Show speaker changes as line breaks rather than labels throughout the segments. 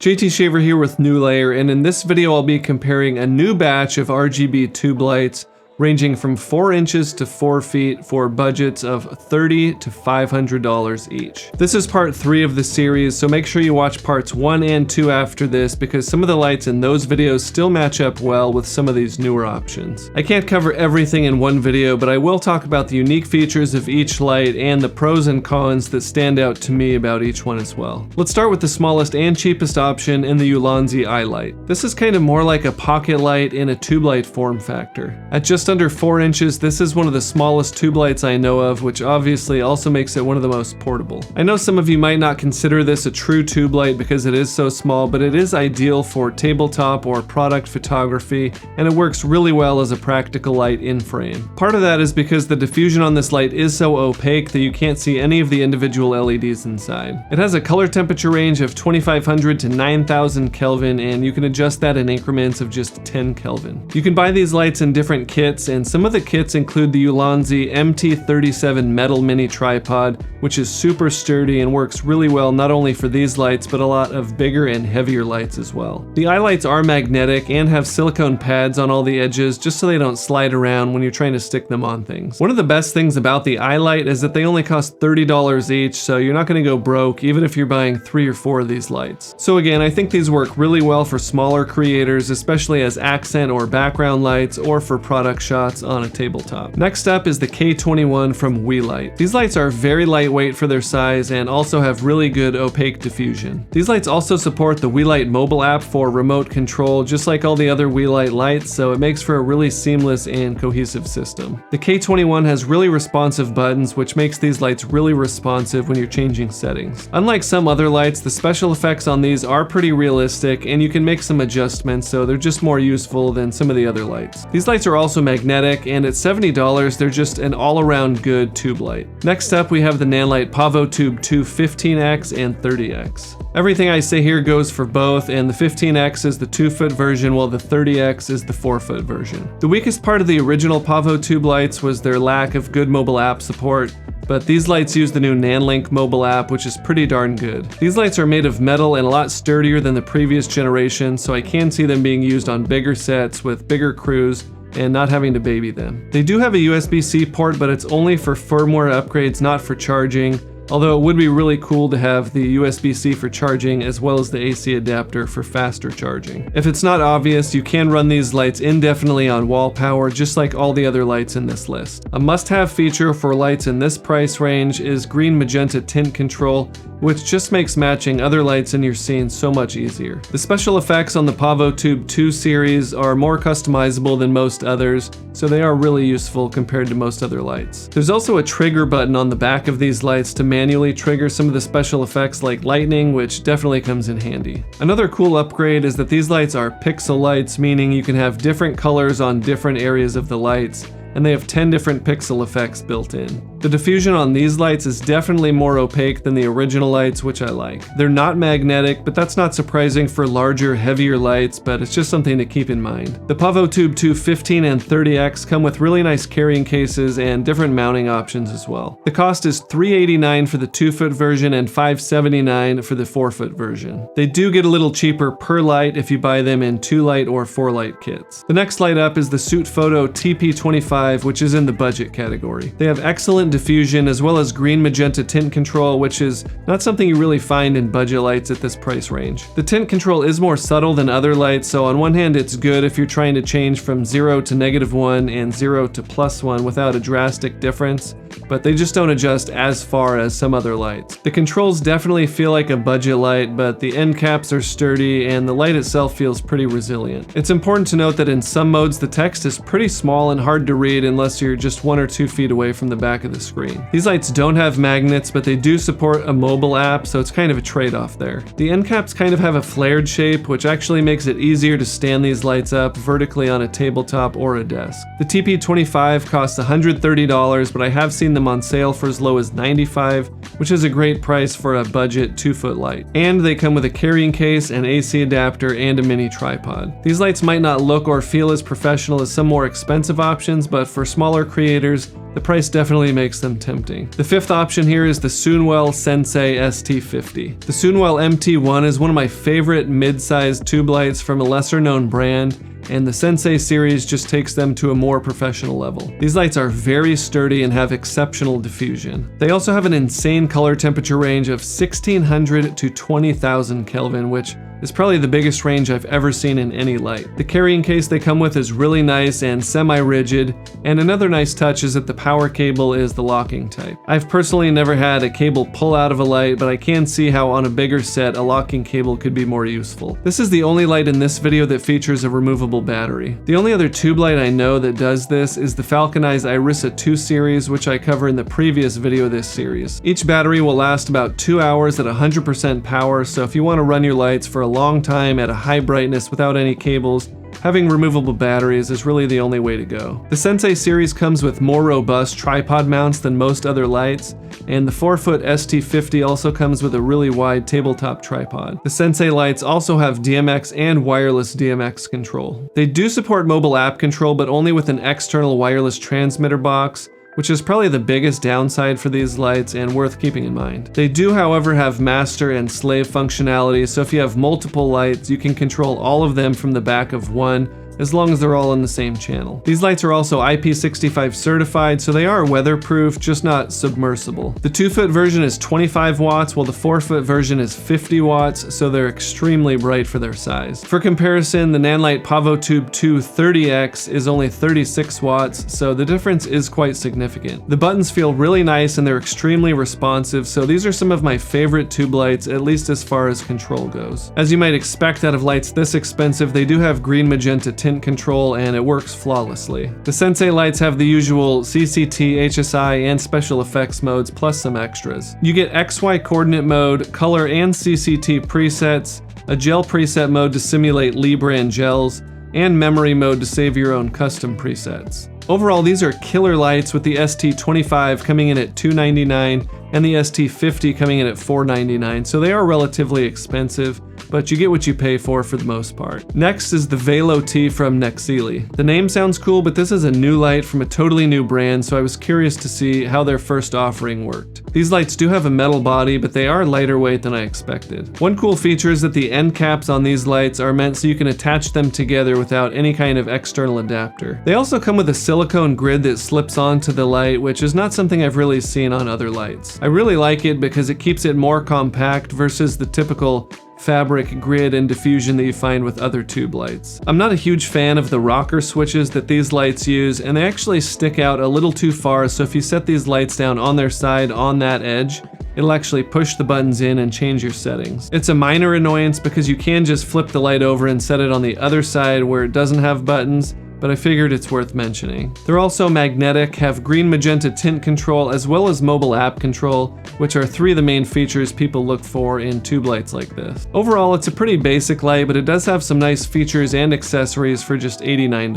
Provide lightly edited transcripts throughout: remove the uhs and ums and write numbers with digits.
JT Shaver here with New Layer, and in this video I'll be comparing a new batch of RGB tube lights ranging from 4 inches to 4 feet for budgets of $30 to $500 each. This is part 3 of the series, so make sure you watch parts 1 and 2 after this because some of the lights in those videos still match up well with some of these newer options. I can't cover everything in one video, but I will talk about the unique features of each light and the pros and cons that stand out to me about each one as well. Let's start with the smallest and cheapest option in the Ulanzi I-Light. This is kind of more like a pocket light in a tube light form factor. At just under 4 inches, this is one of the smallest tube lights I know of, which obviously also makes it one of the most portable. I know some of you might not consider this a true tube light because it is so small, but it is ideal for tabletop or product photography, and it works really well as a practical light in frame. Part of that is because the diffusion on this light is so opaque that you can't see any of the individual LEDs inside. It has a color temperature range of 2500 to 9000 Kelvin, and you can adjust that in increments of just 10 Kelvin. You can buy these lights in different kits, and some of the kits include the Ulanzi MT37 metal mini tripod, which is super sturdy and works really well not only for these lights but a lot of bigger and heavier lights as well. The I-Lights are magnetic and have silicone pads on all the edges just so they don't slide around when you're trying to stick them on things. One of the best things about the I-Light is that they only cost $30 each, so you're not going to go broke even if you're buying 3 or 4 of these lights. So again, I think these work really well for smaller creators, especially as accent or background lights or for product shots on a tabletop. Next up is the K21 from Weeylite. These lights are very lightweight for their size and also have really good opaque diffusion. These lights also support the Weeylite mobile app for remote control, just like all the other Weeylite lights, so it makes for a really seamless and cohesive system. The K21 has really responsive buttons, which makes these lights really responsive when you're changing settings. Unlike some other lights, the special effects on these are pretty realistic and you can make some adjustments, so they're just more useful than some of the other lights. These lights are also magnetic, and at $70 they're just an all-around good tube light. Next up we have the Nanlite Pavotube II 15x and 30x. Everything I say here goes for both, and the 15x is the 2-foot version while the 30x is the 4-foot version. The weakest part of the original Pavotube lights was their lack of good mobile app support, but these lights use the new Nanlite mobile app, which is pretty darn good. These lights are made of metal and a lot sturdier than the previous generation, so I can see them being used on bigger sets with bigger crews and not having to baby them. They do have a USB-C port, but it's only for firmware upgrades, not for charging. Although it would be really cool to have the USB-C for charging as well as the AC adapter for faster charging. If it's not obvious, you can run these lights indefinitely on wall power, just like all the other lights in this list. A must-have feature for lights in this price range is green magenta tint control, which just makes matching other lights in your scene so much easier. The special effects on the Pavotube II series are more customizable than most others, so they are really useful compared to most other lights. There's also a trigger button on the back of these lights to manually trigger some of the special effects like lightning, which definitely comes in handy. Another cool upgrade is that these lights are pixel lights, meaning you can have different colors on different areas of the lights, and they have 10 different pixel effects built in. The diffusion on these lights is definitely more opaque than the original lights, which I like. They're not magnetic, but that's not surprising for larger, heavier lights, but it's just something to keep in mind. The Pavotube II 15 and 30x come with really nice carrying cases and different mounting options as well. The cost is $389 for the 2-foot version and $579 for the 4-foot version. They do get a little cheaper per light if you buy them in 2-light or 4-light kits. The next light up is the Sutefoto TP25, which is in the budget category. They have excellent diffusion as well as green magenta tint control, which is not something you really find in budget lights at this price range. The tint control is more subtle than other lights, so on one hand it's good if you're trying to change from 0 to -1 and 0 to +1 without a drastic difference, but they just don't adjust as far as some other lights. The controls definitely feel like a budget light, but the end caps are sturdy and the light itself feels pretty resilient. It's important to note that in some modes the text is pretty small and hard to read unless you're just 1 or 2 feet away from the back of the screen. These lights don't have magnets, but they do support a mobile app, so it's kind of a trade-off there. The end caps kind of have a flared shape, which actually makes it easier to stand these lights up vertically on a tabletop or a desk. The TP25 costs $130, but I have seen seen them on sale for as low as $95, which is a great price for a budget 2-foot light. And they come with a carrying case, an AC adapter, and a mini tripod. These lights might not look or feel as professional as some more expensive options, but for smaller creators, the price definitely makes them tempting. The fifth option here is the Soonwell Sensei ST50. The Soonwell MT1 is one of my favorite mid-sized tube lights from a lesser-known brand, and the Sensei series just takes them to a more professional level. These lights are very sturdy and have exceptional diffusion. They also have an insane color temperature range of 1600 to 20,000 Kelvin, which is probably the biggest range I've ever seen in any light. The carrying case they come with is really nice and semi-rigid, and another nice touch is that the power cable is the locking type. I've personally never had a cable pull out of a light, but I can see how on a bigger set a locking cable could be more useful. This is the only light in this video that features a removable battery. The only other tube light I know that does this is the Falconize Irisa 2 series, which I cover in the previous video of this series. Each battery will last about 2 hours at 100% power, so if you want to run your lights for a long time at a high brightness without any cables, having removable batteries is really the only way to go. The Sensei series comes with more robust tripod mounts than most other lights, and the 4-foot ST50 also comes with a really wide tabletop tripod. The Sensei lights also have DMX and wireless DMX control. They do support mobile app control, but only with an external wireless transmitter box, which is probably the biggest downside for these lights and worth keeping in mind. They do, however, have master and slave functionality, so if you have multiple lights, you can control all of them from the back of one, as long as they're all on the same channel. These lights are also IP65 certified, so they are weatherproof, just not submersible. The 2-foot version is 25 watts, while the 4-foot version is 50 watts, so they're extremely bright for their size. For comparison, the Nanlite Pavotube II 30X is only 36 watts, so the difference is quite significant. The buttons feel really nice and they're extremely responsive, so these are some of my favorite tube lights, at least as far as control goes. As you might expect out of lights this expensive, they do have green magenta tint control, and it works flawlessly. The Sensei lights have the usual CCT, HSI, and special effects modes, plus some extras. You get XY coordinate mode, color and CCT presets, a gel preset mode to simulate Libre and gels, and memory mode to save your own custom presets. Overall, these are killer lights, with the ST25 coming in at $299 and the ST50 coming in at $499, so they are relatively expensive, but you get what you pay for the most part. Next is the Valo T from Nexili. The name sounds cool, but this is a new light from a totally new brand, so I was curious to see how their first offering worked. These lights do have a metal body, but they are lighter weight than I expected. One cool feature is that the end caps on these lights are meant so you can attach them together without any kind of external adapter. They also come with a silicone grid that slips onto the light, which is not something I've really seen on other lights. I really like it because it keeps it more compact versus the typical fabric grid and diffusion that you find with other tube lights. I'm not a huge fan of the rocker switches that these lights use, and they actually stick out a little too far, so if you set these lights down on their side on that edge, it'll actually push the buttons in and change your settings. It's a minor annoyance because you can just flip the light over and set it on the other side where it doesn't have buttons, but I figured it's worth mentioning. They're also magnetic, have green magenta tint control, as well as mobile app control, which are 3 of the main features people look for in tube lights like this. Overall, it's a pretty basic light, but it does have some nice features and accessories for just $89.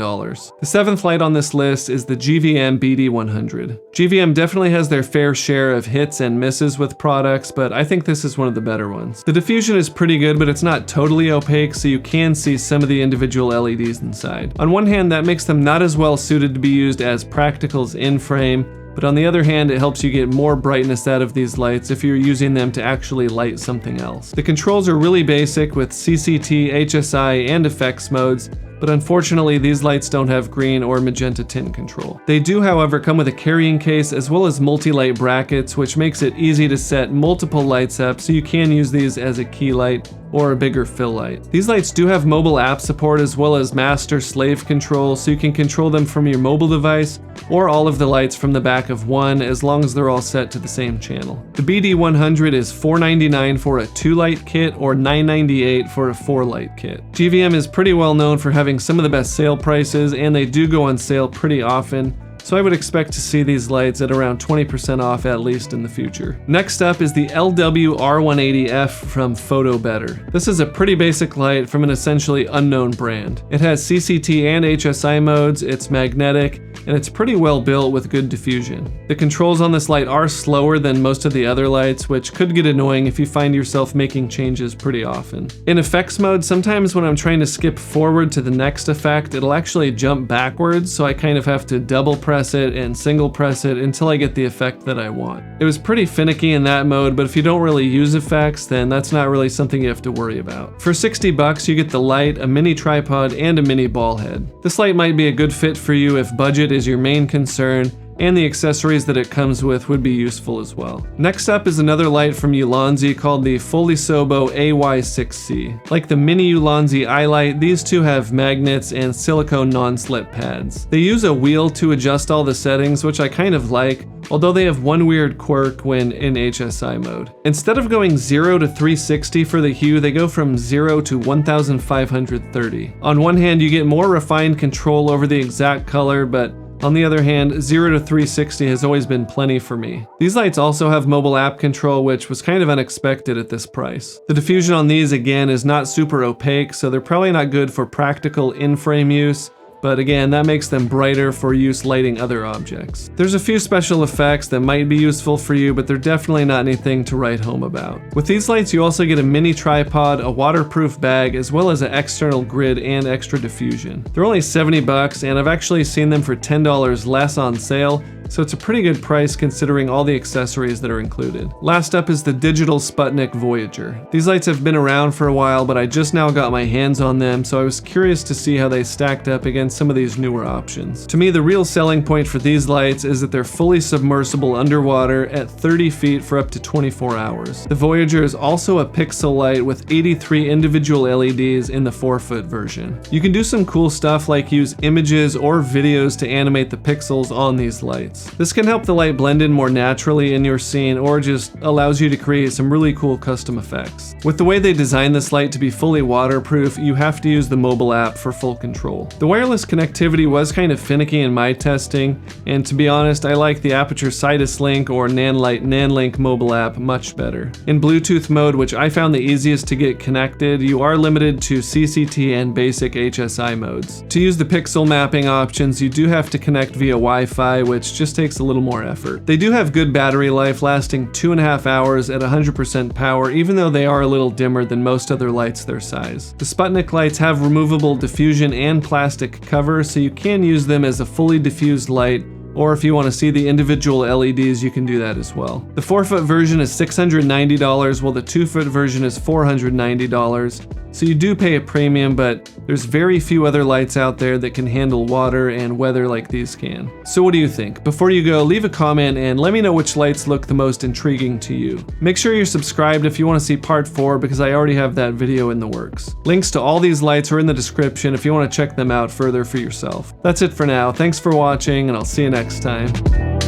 The 7th light on this list is the GVM BD100. GVM definitely has their fair share of hits and misses with products, but I think this is one of the better ones. The diffusion is pretty good, but it's not totally opaque, so you can see some of the individual LEDs inside. On one hand, that makes them not as well suited to be used as practicals in frame, but on the other hand, it helps you get more brightness out of these lights if you're using them to actually light something else. The controls are really basic with CCT, HSI, and effects modes, but unfortunately these lights don't have green or magenta tint control. They do, however, come with a carrying case as well as multi-light brackets, which makes it easy to set multiple lights up, so you can use these as a key light or a bigger fill light. These lights do have mobile app support as well as master slave control, so you can control them from your mobile device or all of the lights from the back of one, as long as they're all set to the same channel. The BD100 is $499 for a 2-light kit or $998 for a 4-light kit. GVM is pretty well known for having some of the best sale prices, and they do go on sale pretty often, so I would expect to see these lights at around 20% off at least in the future. Next up is the LW R180F from Fotobetter. This is a pretty basic light from an essentially unknown brand. It has CCT and HSI modes, it's magnetic, and it's pretty well built with good diffusion. The controls on this light are slower than most of the other lights, which could get annoying if you find yourself making changes pretty often. In effects mode, sometimes when I'm trying to skip forward to the next effect, it'll actually jump backwards, so I kind of have to double press it and single press it until I get the effect that I want. It was pretty finicky in that mode, but if you don't really use effects, then that's not really something you have to worry about. For 60 bucks, you get the light, a mini tripod, and a mini ball head. This light might be a good fit for you if budget is your main concern, and the accessories that it comes with would be useful as well. Next up is another light from Ulanzi called the Folisobo AY6C. Like the mini Ulanzi I-Light, these two have magnets and silicone non-slip pads. They use a wheel to adjust all the settings, which I kind of like, although they have one weird quirk when in HSI mode. Instead of going 0 to 360 for the hue, they go from 0 to 1530. On one hand, you get more refined control over the exact color, but on the other hand, 0 to 360 has always been plenty for me. These lights also have mobile app control, which was kind of unexpected at this price. The diffusion on these, again, is not super opaque, so they're probably not good for practical in-frame use, but again, that makes them brighter for use lighting other objects. There's a few special effects that might be useful for you, but they're definitely not anything to write home about. With these lights, you also get a mini tripod, a waterproof bag, as well as an external grid and extra diffusion. They're only 70 bucks, and I've actually seen them for $10 less on sale, so it's a pretty good price considering all the accessories that are included. Last up is the digital Sputnik Voyager. These lights have been around for a while, but I just now got my hands on them, so I was curious to see how they stacked up against some of these newer options. To me, the real selling point for these lights is that they're fully submersible underwater at 30 feet for up to 24 hours. The Voyager is also a pixel light with 83 individual LEDs in the 4-foot version. You can do some cool stuff like use images or videos to animate the pixels on these lights. This can help the light blend in more naturally in your scene, or just allows you to create some really cool custom effects. With the way they designed this light to be fully waterproof, you have to use the mobile app for full control. The wireless connectivity was kind of finicky in my testing, and to be honest, I like the Aperture Sidus Link or Nanlite Nanlink mobile app much better. In Bluetooth mode, which I found the easiest to get connected, you are limited to CCT and basic HSI modes. To use the pixel mapping options, you do have to connect via Wi-Fi, which just takes a little more effort. They do have good battery life, lasting 2.5 hours at 100% power, even though they are a little dimmer than most other lights their size. The Sputnik lights have removable diffusion and plastic cover, so you can use them as a fully diffused light, or if you want to see the individual LEDs, you can do that as well. The 4-foot version is $690, while the 2-foot version is $490. So you do pay a premium, but there's very few other lights out there that can handle water and weather like these can. So what do you think? Before you go, leave a comment and let me know which lights look the most intriguing to you. Make sure you're subscribed if you want to see part 4, because I already have that video in the works. Links to all these lights are in the description if you want to check them out further for yourself. That's it for now. Thanks for watching, and I'll see you next time.